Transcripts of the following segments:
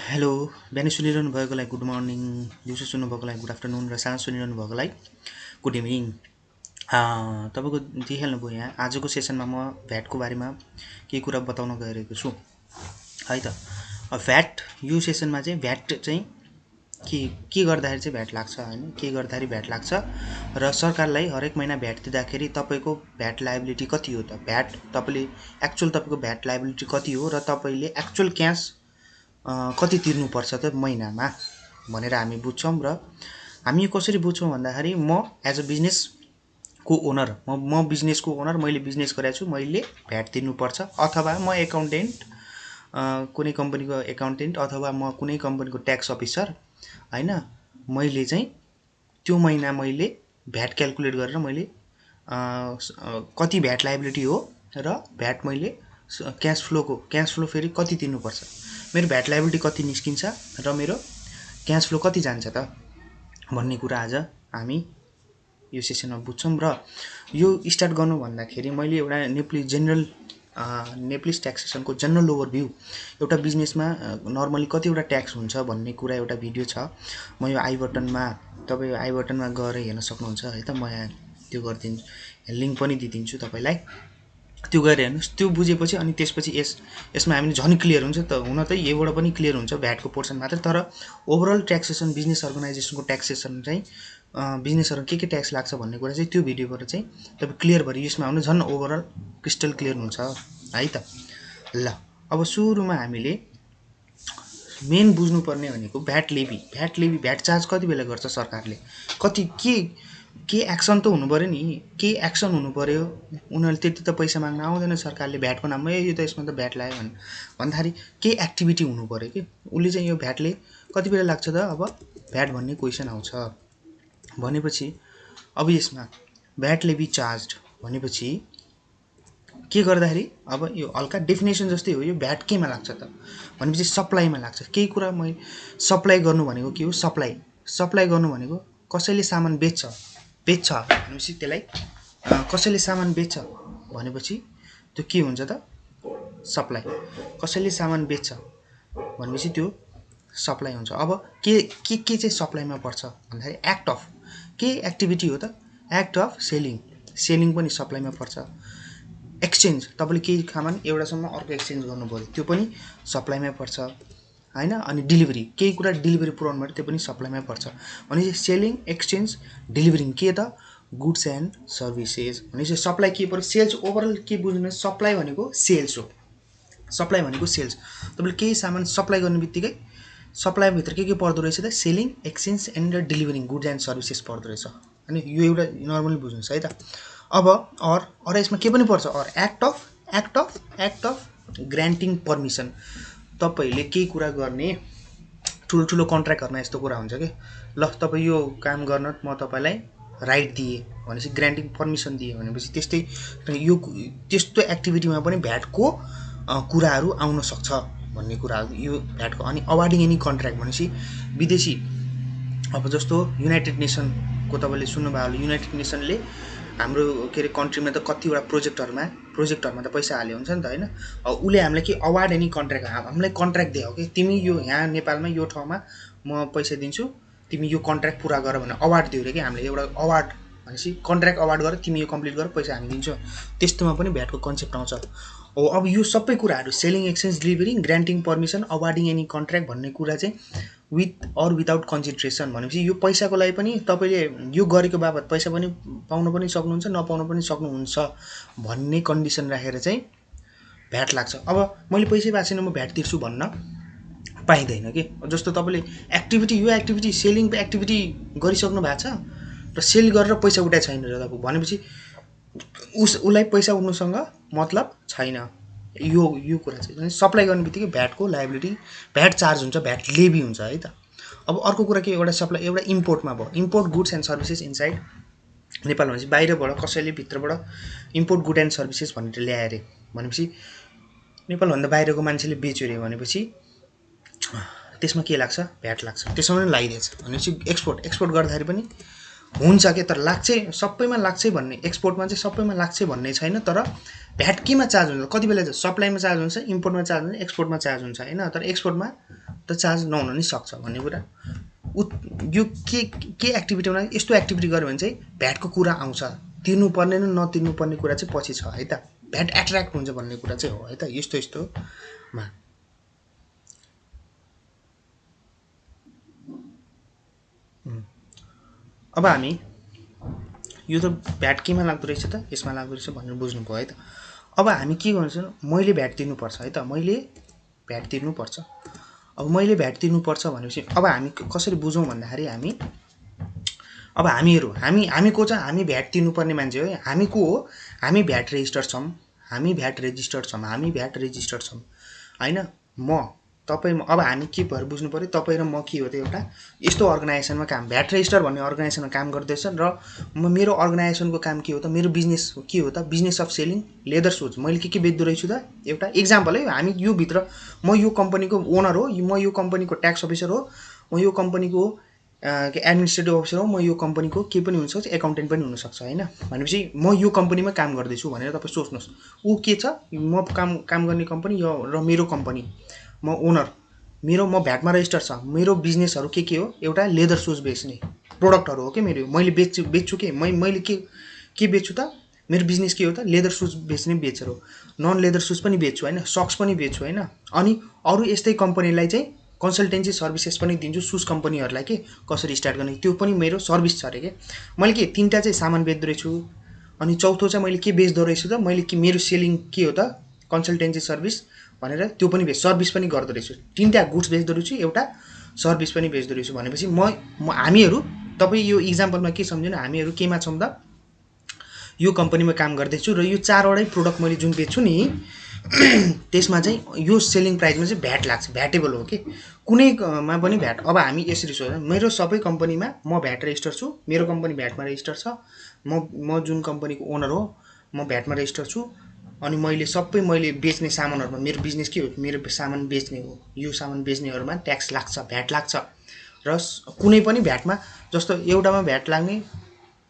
Hello बिहानै सुनिरहनु भएकोलाई गुड मर्निङ, दिउँसो सुन्नुभएकोलाई गुड आफ्टरनुन र साँझ सुनिरहनु भएकोलाई गुड इभिनिङ। तपाईँको देखिहाल्नुभयो यहाँ आजको सेसनमा म भ्याटको बारेमा केही कुरा बताउन गइरहेको छु है त। भ्याट यो सेसनमा चाहिँ भ्याट चाहिँ के गर्दाखेरि चाहिँ भ्याट लाग्छ होइन, के गर्दाखेरि भ्याट लाग्छ र सरकारलाई हरेक महिना भ्याट दिँदाखेरि तपाईँको भ्याट लायबिलिटी कति हो त, भ्याट तपाईँले एक्चुअल तपाईँको भ्याट लायबिलिटी कति हो र तपाईँले एक्चुअल क्यास कति तिर्नुपर्छ त महिनामा भनेर हामी बुझ्छौँ। र हामी यो कसरी बुझ्छौँ भन्दाखेरि म एज अ बिजनेसको ओनर, म बिजनेसको ओनर, मैले बिजनेस गरेको छु, मैले भ्याट तिर्नुपर्छ, अथवा म एकाउन्टेन्ट, कुनै कम्पनीको एकाउन्टेन्ट अथवा म कुनै कम्पनीको ट्याक्स अफिसर होइन, मैले चाहिँ त्यो महिना मैले भ्याट क्यालकुलेट गरेर मैले कति भ्याट लायबिलिटी हो र भ्याट मैले क्यास फ्लो फेरि कति तिर्नुपर्छ, मेरो भ्याट लायबिलिटी कति निस्किन्छ र मेरो क्यास फ्लो कति जान्छ त भन्ने कुरा आज हामी यो सेसनमा बुझ्छौँ। र यो स्टार्ट गर्नु भन्दाखेरि मैले एउटा नेप्लिस ट्याक्सेसनको जनरल ओभरभ्यू, एउटा बिजनेसमा नर्मली कतिवटा ट्याक्स हुन्छ भन्ने कुरा एउटा भिडियो छ। म यो आई बटनमा गएर हेर्न सक्नुहुन्छ है त। म यहाँ त्यो गरिदिन्छु, लिङ्क पनि दिइदिन्छु तपाईँलाई, त्यो गएर हेर्नुहोस्। त्यो बुझेपछि अनि त्यसपछि यसमा हामीले झन् क्लियर हुन्छ त। हुन त यहीबाट पनि क्लियर हुन्छ भ्याटको पोर्सन मात्र, तर ओभरअल ट्याक्सेसन बिजनेस अर्गनाइजेसनको ट्याक्सेसन चाहिँ बिजनेसहरू के ट्याक्स लाग्छ भन्ने कुरा चाहिँ त्यो भिडियोबाट चाहिँ तपाईँ क्लियर भएर यसमा आउनु झन् ओभरअल क्रिस्टल क्लियर हुन्छ है त। ल अब सुरुमा हामीले मेन बुझ्नुपर्ने भनेको भ्याट लेभी भ्याट चार्ज कति बेला गर्छ सरकारले, कति के एक्सन त हुनु पऱ्यो नि, के एक्सन हुनु पऱ्यो। उनीहरूले त्यति त पैसा माग्न आउँदैन सरकारले भ्याटको नाममा, यो त यसमा त भ्याट लाग्यो भन्दाखेरि के एक्टिभिटी हुनु पऱ्यो कि उसले चाहिँ यो भ्याटले कति बेला लाग्छ त। अब भ्याट भन्ने क्वेसन आउँछ भनेपछि अब यसमा भ्याट लेभी चार्ज भनेपछि के गर्दाखेरि अब यो हल्का डेफिनेसन जस्तै हो। यो भ्याट केमा लाग्छ त भनेपछि सप्लाईमा लाग्छ। केही कुरा मैले सप्लाई गर्नु भनेको के हो, सप्लाई गर्नु भनेको कसैले सामान बेच्छ भनेपछि त्यसलाई कसैले सामान बेच्छ भनेपछि त्यो के हुन्छ त, सप्लाई। कसैले सामान बेच्छ भनेपछि त्यो सप्लाई हुन्छ। अब के चाहिँ सप्लाईमा पर्छ भन्दाखेरि एक्ट अफ के एक्टिभिटी हो त, एक्ट अफ सेलिङ पनि सप्लाईमा पर्छ। एक्सचेन्ज, तपाईँले केही सामान एउटासम्म अर्को एक्सचेन्ज गर्नु पऱ्यो त्यो पनि सप्लाईमै पर्छ होइन। अनि डेलिभरी, केही कुरा डेलिभरी पुऱ्याउनु पऱ्यो त्यो पनि सप्लाईमै पर्छ। भनेपछि सेलिङ, एक्सचेन्ज, डेलिभरिङ के त, गुड्स एन्ड सर्भिसेस। भनेपछि सप्लाई के पऱ्यो, सेल्स। ओभरअल के बुझ्नु, सप्लाई भनेको सेल्स हो। सप्लाई भनेको सेल्स, तपाईँले केही सामान सप्लाई गर्ने बित्तिकै सप्लाईभित्र के पर्दो रहेछ त, selling, exchange and delivering, goods and services पर्दो रहेछ। अनि यो एउटा नर्मली बुझ्नुहोस् है त। अब अर यसमा के पनि पर्छ, अर एक्ट अफ ग्रान्टिङ पर्मिसन। तपाईँले केही कुरा गर्ने, ठुलो कन्ट्र्याक्टहरूमा यस्तो कुरा हुन्छ कि ल तपाईँ यो काम गर्न म तपाईँलाई राइट दिएँ भनेपछि ग्रान्टिङ पर्मिसन दिएँ भनेपछि त्यस्तो एक्टिभिटीमा पनि भ्याटको कुराहरू आउन सक्छ भन्ने कुरा यो भ्याटको। अनि अवार्डिङ एनी कन्ट्र्याक्ट भनेपछि विदेशी, अब जस्तो युनाइटेड नेसनको तपाईँले सुन्नुभयो होला, युनाइटेड नेसनले हाम्रो के अरे कन्ट्रीमा त कतिवटा प्रोजेक्टहरूमा त पैसा हाल्यो हुन्छ नि त होइन। अब उसले हामीलाई के अवार्ड एनी कन्ट्र्याक्ट, हामीलाई कन्ट्र्याक्ट दियो कि तिमी यो यहाँ नेपालमा यो ठाउँमा म पैसा दिन्छु तिमी यो कन्ट्र्याक्ट पुरा गर भनेर अवार्ड दियो अरे कि हामीले। एउटा अवार्ड भनेपछि कन्ट्र्याक्ट अवार्ड गरेर तिमी यो कम्प्लिट गर पैसा हामी दिन्छौँ, त्यस्तोमा पनि भ्याटको कन्सेप्ट आउँछ। अब यो सबै कुराहरू selling, exchange, delivering, granting permission, awarding any contract भन्ने कुरा चाहिँ विथ अर विदाउट कन्सिडरेसन भनेपछि यो पैसाको लागि पनि तपाईँले यो गरेको बाबत पैसा पनि पाउनु पनि सक्नुहुन्छ, नपाउनु पनि सक्नुहुन्छ भन्ने कन्डिसन राखेर चाहिँ भ्याट लाग्छ। अब मैले पैसै भएको छैन म भ्याट तिर्छु भन्न पाइँदैन कि। जस्तो तपाईँले यो एक्टिभिटी सेलिङ एक्टिभिटी गरिसक्नु भएको छ र सेल गरेर पैसा उठाएको छैन र भनेपछि उसलाई पैसा उठ्नुसँग मतलब छैन। यो कुरा चाहिँ सप्लाई गर्ने बित्तिकै भ्याटको लायबिलिटी, भ्याट चार्ज हुन्छ, भ्याट लेभी हुन्छ है त। अब अर्को कुरा के, एउटा सप्लाई, एउटा इम्पोर्टमा भयो, import goods and services inside Nepal भनेपछि बाहिरबाट कसैले भित्रबाट इम्पोर्ट गुड एन्ड सर्भिसेस भनेर ल्यायो अरे भनेपछि नेपालभन्दा बाहिरको मान्छेले बेच्यो अरे भनेपछि त्यसमा के लाग्छ, भ्याट लाग्छ। त्यसमा पनि लगाइदिएछ भनेपछि एक्सपोर्ट गर्दाखेरि पनि हुन्छ के, तर लाग्छै सबैमा लाग्छै भन्ने, एक्सपोर्टमा चाहिँ सबैमा लाग्छै भन्ने छैन। तर भ्याट केमा चार्ज हुन्छ, कति बेला सप्लाईमा चार्ज हुन्छ, इम्पोर्टमा चार्ज हुन्छ, एक्सपोर्टमा चार्ज हुन्छ होइन। तर एक्सपोर्टमा त चार्ज नहुन नि सक्छ भन्ने कुरा। यो के एक्टिभिटीमा यस्तो एक्टिभिटी गर्यो भने चाहिँ भ्याटको कुरा आउँछ। तिर्नुपर्ने र नतिर्नुपर्ने कुरा चाहिँ पछि छ है त। भ्याट एट्र्याक्ट हुन्छ भन्ने कुरा चाहिँ हो है त। यस्तोमा अब हामी यो त भ्याट केमा लाग्दो रहेछ त, यसमा लाग्दो रहेछ भनेर बुझ्नुभयो है त। अब हामी के गर्नुपर्छ, मैले भ्याट तिर्नुपर्छ है त, मैले भ्याट तिर्नुपर्छ। अब मैले भ्याट तिर्नुपर्छ भनेपछि अब हामी कसरी बुझौँ भन्दाखेरि अब हामी को छ, हामी भ्याट तिर्नुपर्ने मान्छे हो। हामी को हो, हामी भ्याट रेजिस्टर्ड छौँ, हामी भ्याट रेजिस्टर्ड छौँ होइन। म तपाईँ अब हामी के भएर बुझ्नु पऱ्यो, तपाईँ र म के हो त, एउटा यस्तो अर्गनाइजेसनमा काम, भ्याट रेजिस्टर भन्ने अर्गनाइजेसनमा काम गर्दैछ र मेरो अर्गनाइजेसनको काम के हो त, मेरो बिजनेस के हो त, business of selling leather shoes. मैले के बेच्दो रहेछु त, एउटा इक्जाम्पल है। हामी यो भित्र म यो कम्पनीको ओनर हो, म यो कम्पनीको ट्याक्स अफिसर हो, म यो कम्पनीको एडमिनिस्ट्रेटिभ अफिसर हो, म यो कम्पनीको के पनि हुनसक्छ, एकाउन्टेन्ट पनि हुनसक्छ होइन। भनेपछि म यो कम्पनीमा काम गर्दैछु भनेर तपाईँ सोच्नुहोस्। ऊ के छ, म काम गर्ने कम्पनी र मेरो कम्पनी, म ओनर, म भ्याटमा रेजिस्टर छ। मेरो बिजनेसहरू के हो, एउटा लेदर सुज बेच्ने प्रोडक्टहरू हो कि मेरो। मैले बेच्छु के, मैले के बेच्छु त, मेरो बिजनेस के हो त, लेदर सुज बेच्ने बेचेर हो। नन लेदर सुज पनि बेच्छु होइन, सक्स पनि बेच्छु होइन। अनि अरू यस्तै कम्पनीलाई चाहिँ कन्सल्टेन्सी सर्भिसेस पनि दिन्छु, सुज कम्पनीहरूलाई के कसरी स्टार्ट गर्ने, त्यो पनि मेरो सर्भिस छ अरे के। मैले के तिनवटा चाहिँ सामान बेच्दो रहेछु। अनि चौथो चाहिँ मैले के बेच्दो रहेछु त, मैले मेरो सेलिङ के हो त, कन्सल्टेन्सी सर्भिस भनेर त्यो पनि सर्भिस पनि गर्दो रहेछु। तिनवटा गुड्स बेच्दो रहेछु, एउटा सर्भिस पनि बेच्दो रहेछु भनेपछि हामीहरू, तपाईँ यो इक्जाम्पलमा के सम्झिनु, हामीहरू केमा छौँ त, यो कम्पनीमा काम गर्दैछु र यो चारवटै प्रोडक्ट मैले जुन बेच्छु नि त्यसमा चाहिँ यो सेलिङ प्राइसमा चाहिँ भ्याट लाग्छ, भ्याटेबल हो कि कुनैमा पनि भ्याट। अब हामी यसरी सोच्छौँ, मेरो सबै कम्पनीमा म भ्याट रेजिस्टर छु, मेरो कम्पनी भ्याटमा रेजिस्टर छ, म जुन कम्पनीको ओनर हो म भ्याटमा रेजिस्टर छु। अनि मैले बेच्ने सामानहरूमा मेरो बिजनेस के हो, मेरो सामान बेच्ने हो, यो सामान बेच्नेहरूमा ट्याक्स लाग्छ, भ्याट लाग्छ। र कुनै पनि भ्याटमा जस्तो एउटामा भ्याट लाग्ने,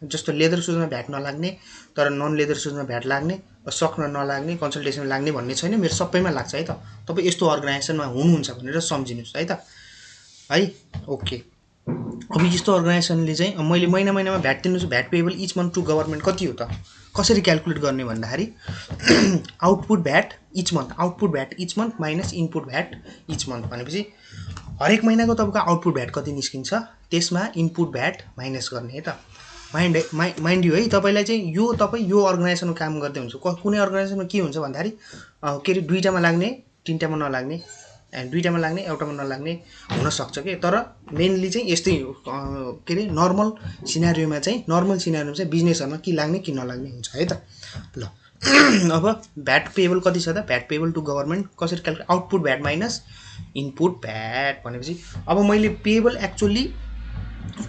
जस्तो लेदर सुजमा भ्याट नलाग्ने तर नन लेदर सुजमा भ्याट लाग्ने, सक्न नलाग्ने, कन्सल्टेसन लाग्ने भन्ने छैन, मेरो सबैमा लाग्छ है त। तपाईँ यस्तो अर्गनाइजेसनमा हुनुहुन्छ भनेर सम्झिनुहोस् है त है। ओके, अब यस्तो अर्गनाइजेसनले चाहिँ मैले महिनामा भ्याट तिर्नु, VAT payable each month to government कति हो त, कसरी क्यालकुलेट गर्ने भन्दाखेरि output VAT each month, output VAT each month minus input VAT each month भनेपछि हरेक महिनाको तपाईँको आउटपुट भ्याट कति निस्किन्छ, त्यसमा इनपुट भ्याट माइनस गर्ने है त। माइन्ड यु है, तपाईँलाई चाहिँ तपाईँ यो अर्गनाइजेसनमा काम गर्दै हुन्छ। कुनै अर्गनाइजेसनमा के हुन्छ भन्दाखेरि के अरे दुईवटामा लाग्ने, तिनवटामा नलाग्ने, दुईवटामा लाग्ने, एउटामा नलाग्ने हुनसक्छ कि। तर मेनली चाहिँ यस्तै के अरे नर्मल सिनारियोमा चाहिँ बिजनेसहरूमा के लाग्ने कि नलाग्ने हुन्छ है त। ल अब भ्याट पेएबल कति छ त, भ्याट पेएबल टु गभर्मेन्ट कसरी calculate, output VAT minus input VAT भनेपछि अब मैले पेएबल एक्चुअली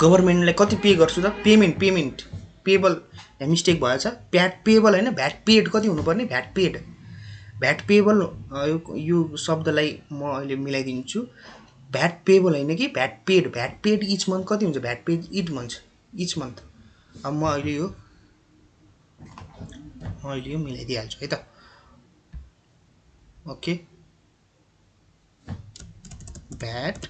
गभर्मेन्टलाई कति पे गर्छु त, पेमेन्ट पेएबल मिस्टेक भएछ, भ्याट पेएबल होइन भ्याट पेड कति हुनुपर्ने, भ्याट पेएबल यो शब्दलाई म अहिले मिलाइदिन्छु। भ्याट पेएबल होइन कि भ्याट पेड इच मन्थ कति हुन्छ, भ्याट पेड इच मन्थ। अब म अहिले यो मिलाइदिइहाल्छु है त। ओके, भ्याट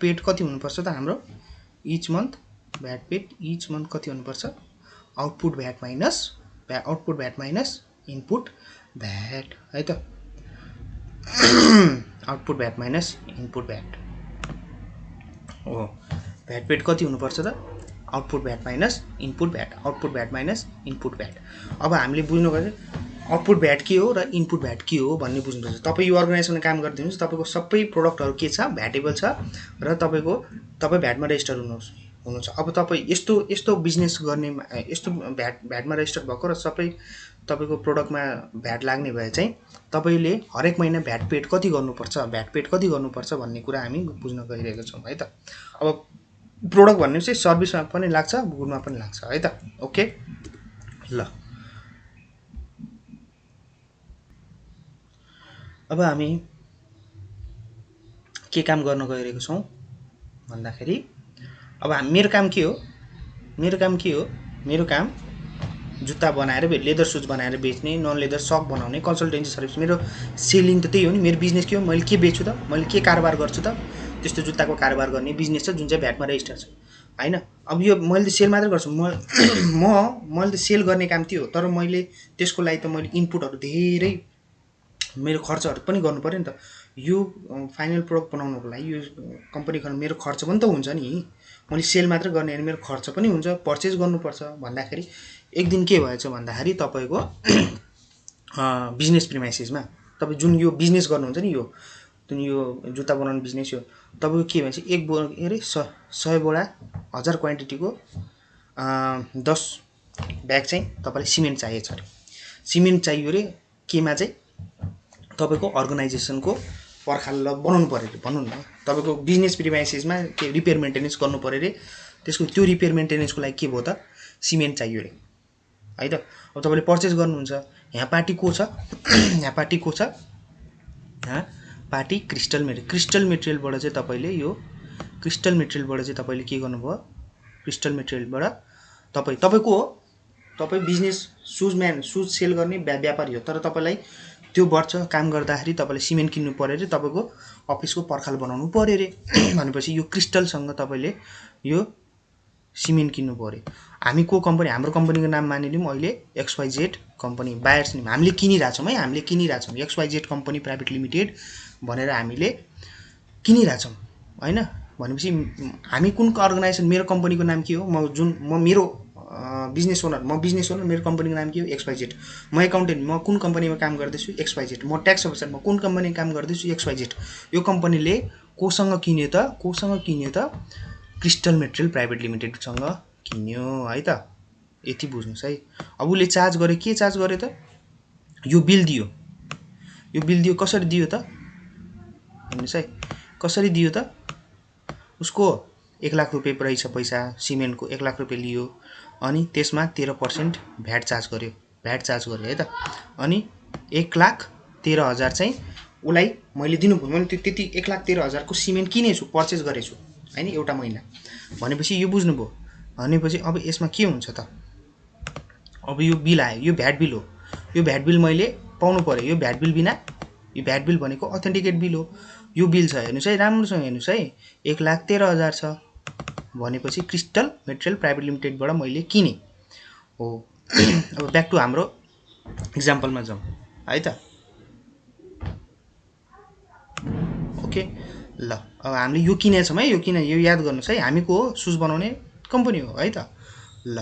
पेड कति हुनुपर्छ त हाम्रो each month, VAT paid each month कति हुनुपर्छ, output VAT minus input VAT है त। Output VAT minus input VAT हो। भ्याट पेड कति हुनुपर्छ त, output VAT minus input VAT, output VAT minus input VAT. अब हामीले बुझ्नुपर्छ आउटपुट भ्याट के हो र इनपुट भ्याट के हो भन्ने बुझ्नुपर्छ। तपाईँ यो अर्गनाइजेसनमा काम गर्दै हुनुहुन्छ, तपाईँको सबै प्रोडक्टहरू के छ, भ्याटेबल छ र तपाईँ भ्याटमा रेजिस्टर हुनुहुन्छ। अब तपाईँ यस्तो बिजनेस गर्ने, यस्तो भ्याटमा रेजिस्टर भएको र सबै तपाईँको प्रोडक्टमा भ्याट लाग्ने भए चाहिँ तपाईँले हरेक महिना भ्याट पेड कति गर्नुपर्छ भन्ने कुरा हामी बुझ्न गइरहेका छौँ है त। अब प्रोडक्ट भन्ने चाहिँ सर्भिसमा पनि लाग्छ, गुडमा पनि लाग्छ है त। ओके, ल अब हामी के काम गर्न गइरहेको छौँ भन्दाखेरि अब मेरो काम के हो, मेरो काम जुत्ता बनाएर लेदर सुज बनाएर बेच्ने, नन लेदर सक बनाउने, कन्सल्टेन्सी सर्भिस। मेरो सेलिङ त त्यही हो नि। मेरो बिजनेस के हो, मैले के बेच्छु त, मैले के कारोबार गर्छु त, त्यस्तो जुत्ताको कारोबार गर्ने बिजनेस छ जुन चाहिँ भ्याटमा रेजिस्टर छ होइन। अब यो मैले त सेल मात्रै गर्छु मैले त सेल गर्ने काम त्यो हो, तर मैले त्यसको लागि त मैले इनपुटहरू धेरै, मेरो खर्चहरू पनि गर्नु पऱ्यो नि त। यो फाइनल प्रोडक्ट बनाउनको लागि यो कम्पनी खोल्नु मेरो खर्च पनि त हुन्छ नि। मैले सेल मात्र गर्ने होइन, मेरो खर्च पनि हुन्छ, पर्चेज गर्नुपर्छ। भन्दाखेरि एक दिन के भएछ भन्दाखेरि तपाईँको बिजनेस प्रिमाइसेसमा तपाईँ जुन यो बिजनेस गर्नुहुन्छ नि, यो जुन यो जुत्ता बनाउने बिजनेस, यो तपाईँको के भन्छ, एक बोरा के अरे 100 बोरा 1000 क्वान्टिटीको 10 ब्याग चाहिँ तपाईँलाई सिमेन्ट चाहिएको छ अरे। सिमेन्ट चाहियो अरे केमा चाहिँ, तपाईँको अर्गनाइजेसनको पर्खाल बनाउनु पऱ्यो अरे भनौँ न। तपाईँको बिजनेस प्रिमाइसेसमा के रिपेयर मेन्टेनेन्स गर्नु पऱ्यो अरे, त्यसको त्यो रिपेयर मेन्टेनेन्सको लागि के भयो त, सिमेन्ट चाहियो अरे है त। अब तपाईँले पर्चेस गर्नुहुन्छ, यहाँ पार्टी को छ यहाँ पार्टी को छ, यहाँ पार्टी क्रिस्टल मेटेरियलबाट चाहिँ तपाईँले यो क्रिस्टल मेटेरियलबाट चाहिँ तपाईँले के गर्नुभयो, क्रिस्टल मेटेरियलबाट तपाईँको हो, तपाईँ बिजनेस सुज सेल गर्ने व्यापारी हो, तर तपाईँलाई त्यो वर्ष काम गर्दाखेरि तपाईँले सिमेन्ट किन्नु पऱ्यो अरे, तपाईँको अफिसको पर्खाल बनाउनु पऱ्यो अरे भनेपछि यो क्रिस्टलसँग तपाईँले यो सिमेन्ट किन्नु पऱ्यो। हामी को कम्पनी, हाम्रो कम्पनीको नाम मानिलिउँ अहिले XYZ कम्पनी बायर्स नि, हामीले किनिरहेछौँ है, हामीले किनिरहेछौँ XYZ कम्पनी प्राइभेट लिमिटेड भनेर हामीले किनिरहेछौँ होइन। भनेपछि हामी कुन अर्गनाइजेसन, मेरो कम्पनीको नाम के हो, म मेरो बिजनेस ओनर, मेरो कम्पनीको नाम के हो XYZ, म एकाउन्टेन्ट, म कुन कम्पनीमा काम गर्दैछु XYZ, म ट्याक्स अफिसर, म कुन कम्पनीमा काम गर्दैछु XYZ। यो कम्पनीले कोसँग किन्यो त, क्रिस्टल मेटेरियल प्राइभेट लिमिटेडसँग किन्यो है त। यति बुझ्नुहोस् है। अब उसले चार्ज गर्यो, के चार्ज गर्यो त, यो बिल दियो, कसरी दियो त हेर्नुहोस् है, कसरी दियो त, उसको 1 लाख रुपियाँ रहेछ पैसा, सिमेन्टको 1 लाख रुपियाँ लियो, अनि त्यसमा 13% भ्याट चार्ज गर्यो है त। अनि 1,13,000 चाहिँ उसलाई मैले दिनुभयो, मैले त्यति 1,13,000 को सिमेन्ट किनेछु, पर्चेस गरेछु होइन एउटा महिना। भनेपछि यो बुझ्नुभयो। भनेपछि अब यसमा के हुन्छ त, अब यो बिल आयो, यो भ्याट बिल हो, यो भ्याट बिल मैले पाउनु पऱ्यो। यो भ्याट बिल बिना, यो भ्याट बिल भनेको अथेन्टिकेट बिल हो, यो बिल छ हेर्नुहोस् है, राम्रोसँग हेर्नुहोस् है, 1,13,000 छ भनेपछि क्रिस्टल मेटेरियल प्राइभेट लिमिटेडबाट मैले किने हो। अब ब्याक टु हाम्रो इक्जाम्पलमा जाउँ है त। ओके ल, अब हामीले यो किनेछौँ है, यो याद गर्नुहोस् है, हामीको हो सुज बनाउने कम्पनी हो है त। ल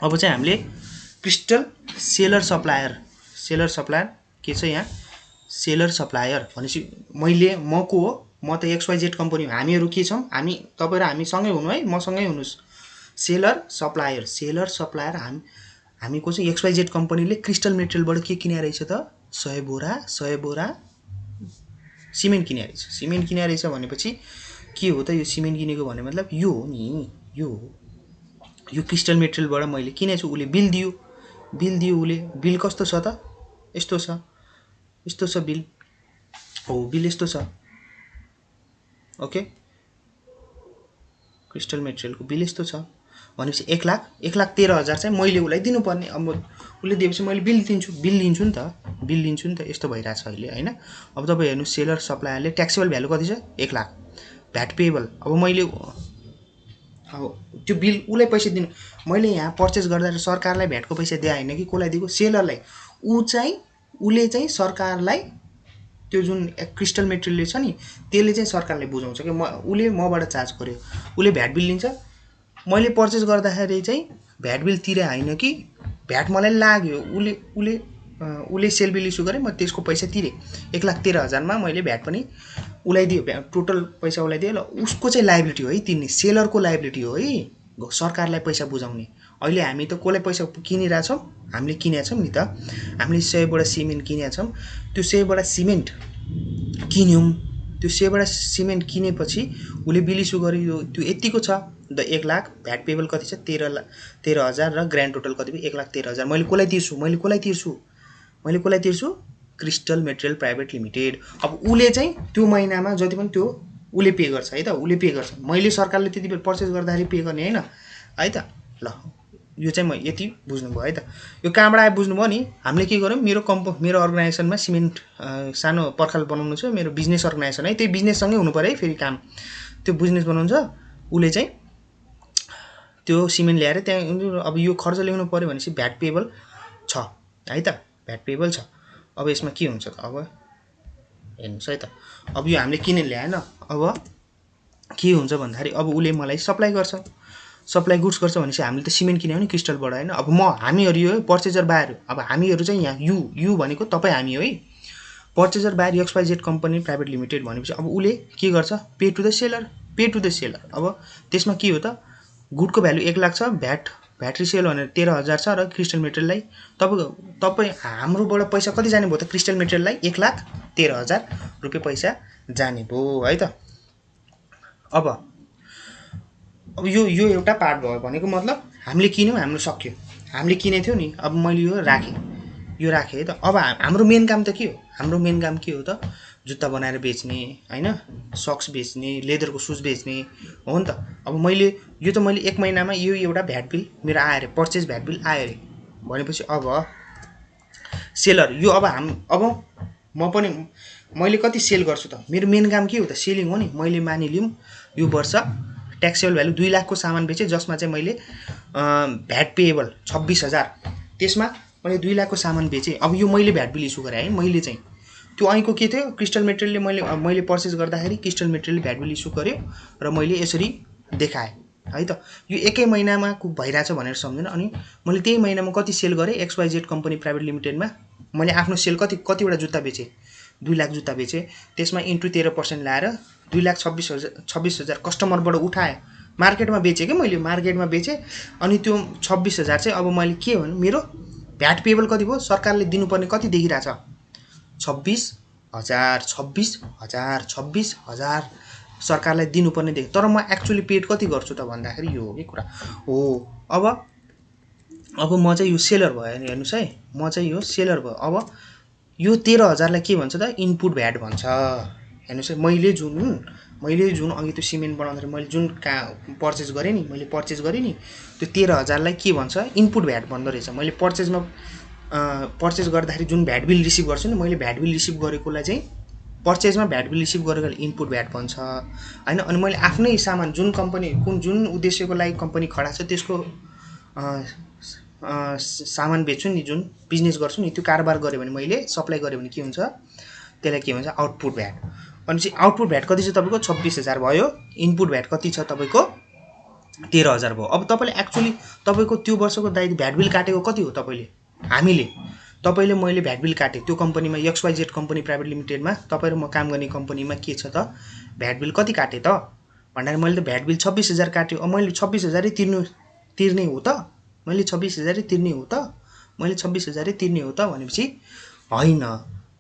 अब चाहिँ हामीले क्रिस्टल सेलर सप्लायर के छ यहाँ, सेलर सप्लायर भनेपछि म को हो, म त XYZ कम्पनी हो, हामीहरू के छौँ, हामी तपाईँ र हामी सँगै हुनु है, मसँगै हुनुहोस्। सेलर सप्लायर हामी को चाहिँ XYZ कम्पनीले क्रिस्टल मेटेरियलबाट के किने रहेछ त, 100 बोरा सिमेन्ट किने रहेछ भनेपछि के हो त, यो सिमेन्ट किनेको भन्ने मतलब यो हो नि, यो क्रिस्टल मेटेरियलबाट मैले किनेछु। उसले बिल दियो, उसले बिल कस्तो छ त, यस्तो छ बिल हो, बिल यस्तो छ। ओके, क्रिस्टल मेटेरियलको बिल यस्तो छ भनेपछि 1,13,000 चाहिँ मैले उसलाई दिनुपर्ने। अब उसले दिएपछि मैले बिल लिन्छु नि त, यस्तो भइरहेछ अहिले होइन। अब तपाईँ हेर्नु, सेलर सप्लायरले ट्याक्सेबल भ्यालु कति छ, 1 लाख, भ्याट पेएबल। अब मैले त्यो बिल उसलाई पैसा दिनु, मैले यहाँ पर्चेस गर्दा सरकारलाई भ्याटको पैसा दिए होइन कि कसलाई दिएको, सेलरलाई। उसले चाहिँ सरकारलाई त्यो जुन क्रिस्टल मेटेरियल छ नि त्यसले चाहिँ सरकारले बुझाउँछ कि उसले मबाट चार्ज गर्यो, उसले भ्याट बिल लिन्छ। मैले पर्चेस गर्दाखेरि चाहिँ भ्याट बिल तिरे होइन कि, भ्याट मलाई लाग्यो, उसले सेल बिल इस्यु गरेँ, म त्यसको पैसा तिरेँ। 1,13,000मा मैले भ्याट पनि उसलाई दियो, टोटल पैसा उसलाई दियो। ल उसको चाहिँ लाइबिलिटी हो है तिर्ने, सेलरको लाइबिलिटी हो है सरकारलाई पैसा बुझाउने। अहिले हामी त कसलाई पैसा किनिरहेछौँ, हामीले किनेछौँ नि त, हामीले 100 बोरा सिमेन्ट किनेछौँ। त्यो 100 बोरा सिमेन्ट किन्यौँ, त्यो 100 बोरा सिमेन्ट किनेपछि उसले बिल इस्यु गर्यो, त्यो यतिको छ द 1 लाख, भ्याट पेबल कति छ 13,000 र ग्रान्ड टोटल कति भयो 1,13,000। मैले कसलाई तिर्छु, क्रिस्टल मेटेरियल प्राइभेट लिमिटेड। अब उसले चाहिँ त्यो महिनामा जति पनि त्यो उसले पे गर्छ है त, उसले पे गर्छ। मैले सरकारले त्यति बेला पर्चेस गर्दाखेरि पे गर्ने होइन है त। ल यो चाहिँ म यति बुझ्नुभयो है त। यो कहाँबाट आयो बुझ्नुभयो नि। हामीले के गर्यौँ, मेरो अर्गनाइजेसनमा सिमेन्ट सानो पर्खाल बनाउनु छ, मेरो बिजनेस अर्गनाइजेसन है, त्यही बिजनेससँगै हुनु पऱ्यो है फेरि काम। त्यो बिजनेस बनाउनु छ, उसले चाहिँ त्यो सिमेन्ट ल्याएर त्यहाँ अब यो खर्च ल्याउनु पऱ्यो भनेपछि भ्याट पेबल छ है त, भ्याट पेबल छ। अब यसमा के हुन्छ त, अब हेर्नुहोस् है त, अब यो हामीले किनेर ल्याएन, अब के हुन्छ भन्दाखेरि अब उसले मलाई सप्लाई गर्छ, सप्लाई गुड्स गर्छ भनेपछि हामीले त सिमेन्ट किन्यो नि क्रिस्टलबाट होइन। अब हामीहरू यो पर्चेजर बायर, अब हामीहरू चाहिँ यहाँ यु भनेको तपाईँ हामी हो है, purchaser buyer XYZ company private limited भनेपछि अब उसले के गर्छ, पे टु द सेलर। अब त्यसमा के हो त, गुडको भ्यालु 1 लाख छ, भ्याट रिसेल भनेर 13,000 छ, र क्रिस्टल मेटेरियललाई तपाईँ हाम्रोबाट पैसा कति जाने भयो त, क्रिस्टल मेटेरियललाई 1,13,000 रुपियाँ पैसा जाने भयो है त। अब यो एउटा पार्ट भयो भनेको मतलब हामीले किन्यौँ, हाम्रो सक्यो, हामीले किनेको थियौँ नि, अब मैले यो राखेँ है त। अब हाम्रो मेन काम त के हो, हाम्रो मेन काम के हो त, जुत्ता बनाएर बेच्ने होइन, सक्स बेच्ने, लेदरको सुज बेच्ने हो नि त। अब मैले 1 महिनामा यो एउटा भ्याट बिल मेरो आयो अरे, पर्चेज भ्याट बिल आयो अरे भनेपछि अब सेलर यो अब म पनि मैले कति सेल गर्छु त, मेरो मेन काम के हो त, सेलिङ हो नि। मैले मानिलिउँ यो वर्ष ट्याक्सेबल भ्यालु 2 लाखको सामान बेचेँ, जसमा चाहिँ मैले भ्याट पेएबल 26,000, त्यसमा मैले 2 लाखको सामान बेचेँ। अब यो मैले भ्याट बिल इस्यु गरेँ है, मैले चाहिँ त्यो ऐको के थियो, क्रिस्टल मेटेरियलले मैले पर्चेस गर्दाखेरि क्रिस्टल मेटेरियलले भ्याट बिल इस्यु गर्यो र मैले यसरी देखाएँ है त। यो 1 महिनामा भइरहेछ भनेर सम्झिनु। अनि मैले त्यही महिनामा कति सेल गरेँ, XYZ कम्पनी प्राइभेट लिमिटेडमा मैले आफ्नो सेल कतिवटा जुत्ता बेचेँ, 2 लाख जुत्ता बेचेँ, त्यसमा इन्टु 13% लाएर 2,26,000 कस्टमरबाट उठाएँ, मार्केटमा बेचेँ कि मैले, मार्केटमा बेचेँ। अनि त्यो 26,000 चाहिँ अब मैले के भन्नु, मेरो भ्याट पेबल कति भयो, सरकारले दिनुपर्ने कति देखिरहेछ, 26,000 सरकारलाई दिनुपर्ने देख्यो। तर म एक्चुअली पेड कति गर्छु त भन्दाखेरि यो हो कि कुरा हो। अब म चाहिँ यो सेलर भयो हेर्नुहोस् है, म चाहिँ यो सेलर भयो। अब यो 13,000लाई के भन्छ त, इनपुट भ्याट भन्छ। हेर्नुहोस् है, मैले जुन अघि त्यो सिमेन्ट बनाउँदाखेरि मैले जुन पर्चेस गरेँ नि, त्यो 13,000लाई के भन्छ, इनपुट भ्याट भन्दो रहेछ। मैले पर्चेस गर्दाखेरि जुन भ्याट बिल रिसिभ गर्छु नि, मैले भ्याट बिल रिसिभ गरेकोलाई चाहिँ पर्चेजमा भ्याट बिल रिसिभ गरेकोलाई इनपुट भ्याट भन्छ होइन। अनि मैले आफ्नै सामान जुन उद्देश्यको लागि कम्पनी खडा छ त्यसको सामान बेच्छु नि, जुन बिजनेस गर्छु नि, त्यो कारोबार गऱ्यो भने, मैले सप्लाई गरेँ भने के हुन्छ, त्यसलाई के भन्छ, आउटपुट भ्याट। भनेपछि आउटपुट भ्याट कति छ तपाईँको, 26,000 भयो। इनपुट भ्याट कति छ तपाईँको, 13,000 भयो। अब तपाईँले एक्चुअली तपाईँको त्यो वर्षको भ्याट बिल काटेको कति हो, तपाईँले मैले भ्याट बिल काटेँ त्यो कम्पनीमा, XYZ कम्पनी प्राइभेट लिमिटेडमा, तपाईँ र म काम गर्ने कम्पनीमा के छ त, भ्याट बिल कति काटेँ त भन्दाखेरि मैले त भ्याट बिल 26,000 काट्यो। अब मैले 26,000 तिर्ने हो त, मैले 26,000 तिर्ने हो त भनेपछि होइन,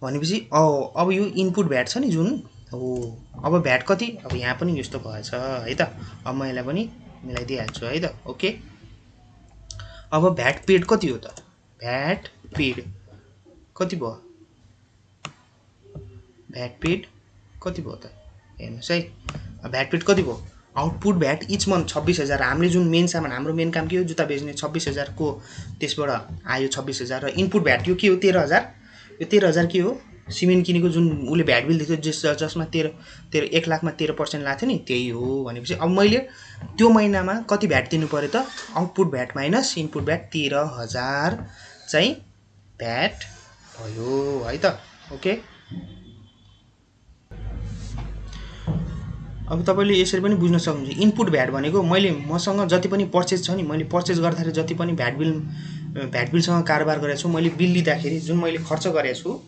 भनेपछि अब यो इनपुट भ्याट छ नि जुन हो, अब भ्याट कति, अब यहाँ पनि यस्तो भएछ है त। अब म यसलाई पनि मिलाइदिइहाल्छु है त। ओके, अब भ्याट पेड कति हो त, भ्याट पेड कति भयो, भ्याट पेड कति भयो त, हेर्नुहोस् है, भ्याट पेड कति भयो, आउटपुट भ्याट इच मन्थ 26,000। हामीले जुन मेन सामान, हाम्रो मेन काम के हो, जुत्ता बेच्ने, 26,000 को त्यसबाट आयो 26,000, र इनपुट भ्याट यो के हो, 13,000। यो 13,000 के हो, सिमेन्ट किनेको जुन उसले भ्याट बिल दिएको थियो, जसमा 1 लाखमा 13% लाग्थ्यो नि, त्यही हो। भनेपछि अब मैले त्यो महिनामा कति भ्याट दिनु पऱ्यो त, output VAT minus input VAT 13,000 चाहिँ भ्याट भयो है त। ओके, अब तपाईँले यसरी पनि बुझ्न सक्नुहुन्छ, इनपुट भ्याट भनेको मसँग जति पनि पर्चेज छ नि, मैले पर्चेज गर्दाखेरि जति पनि भ्याट बिलसँग कारोबार गरेको छु, मैले बिल लिँदाखेरि जुन मैले खर्च गरेको छु,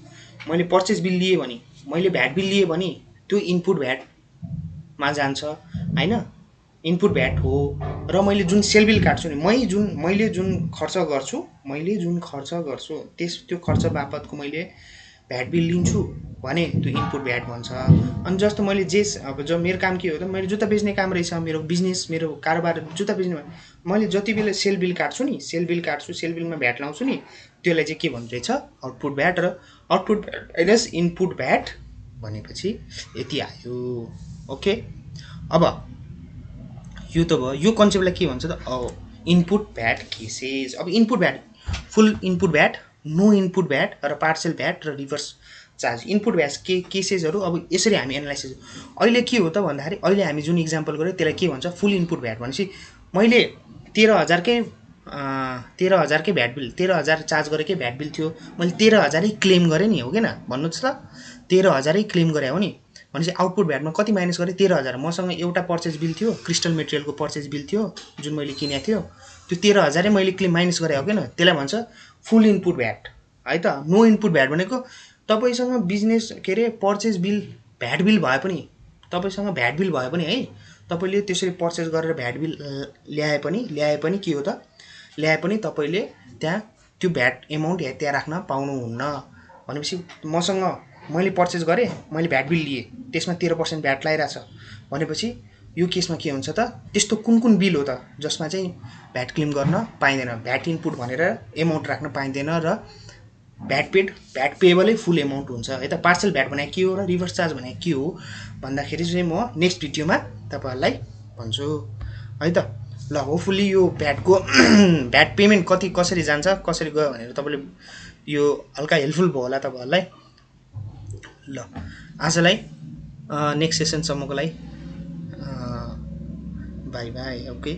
मैले पर्चेज बिल लिएँ भने, मैले भ्याट बिल लिएँ भने त्यो इनपुट भ्याटमा जान्छ होइन, इनपुट भ्याट हो। र मैले जुन सेल बिल काट्छु नि, मैले जुन खर्च गर्छु त्यो खर्च बापतको मैले भ्याट बिल लिन्छु भने त्यो इनपुट भ्याट भन्छ। अनि जस्तो मैले अब जो मेरो काम के हो त, मेरो जुत्ता बेच्ने काम रहेछ, मेरो बिजनेस, मेरो कारोबार जुत्ता बेच्ने, मैले जति बेला सेल बिल काट्छु, सेल बिलमा भ्याट लाउँछु नि, त्यसलाई चाहिँ के भन्दो रहेछ, आउटपुट भ्याट। र output VAT minus input VAT भनेपछि यति आयो। ओके, अब यो त भयो, यो कन्सेप्टलाई के भन्छ त, इनपुट भ्याट केसेस। अब input VAT, full input VAT, no input VAT र पार्सल भ्याट र रिभर्स चार्ज। इनपुट भ्याट केसेसहरू अब यसरी हामी एनालाइसिस। अहिले के हो त भन्दाखेरि अहिले हामी जुन इक्जाम्पल गऱ्यो त्यसलाई के भन्छ, फुल इनपुट भ्याट भनेपछि मैले 13,000कै भ्याट बिल, 13,000 चार्ज गरेकै भ्याट बिल थियो, मैले 13,000 क्लेम गरेँ नि, हो कि न भन्नुहोस् त, 13,000 क्लेम गरे हो नि भनेपछि आउटपुट भ्याटमा कति माइनस गरेँ, 13,000। मसँग एउटा पर्चेज बिल थियो, क्रिस्टल मेटेरियलको पर्चेज बिल थियो जुन मैले किनेको थियो, त्यो 13,000 मैले क्लेम माइनस गरेँ हो किन, त्यसलाई भन्छ फुल इनपुट भ्याट है त। नो इनपुट भ्याट भनेको तपाईँसँग बिजनेस के अरे पर्चेज बिल भ्याट बिल भए पनि, तपाईँसँग भ्याट बिल भए पनि है, तपाईँले त्यसरी पर्चेज गरेर भ्याट बिल ल्याए पनि के हो त, ल्याए पनि तपाईँले त्यहाँ त्यो भ्याट एमाउन्ट त्यहाँ राख्न पाउनुहुन्न। भनेपछि मसँग मैले पर्चेज गरेँ, मैले भ्याट बिल लिएँ, त्यसमा 13% भ्याट लगाइरहेछ भनेपछि यो केसमा के हुन्छ त, त्यस्तो कुन बिल हो त जसमा चाहिँ भ्याट क्लेम गर्न पाइँदैन, भ्याट इनपुट भनेर एमाउन्ट राख्न पाइँदैन र भ्याट पेएबलै फुल एमाउन्ट हुन्छ है त। पार्सल भ्याट भनेको के हो र रिभर्स चार्ज भनेको के हो भन्दाखेरि चाहिँ म नेक्स्ट भिडियोमा तपाईँहरूलाई भन्छु है त। ल होपफुल्ली यो भ्याटको भ्याट पेमेन्ट कसरी जान्छ कसरी गयो भनेर तपाईँले यो हल्का हेल्पफुल भयो होला तपाईँहरूलाई। ल आजलाई नेक्स्ट सेसनसम्मको लागि बाई बाई, ओके।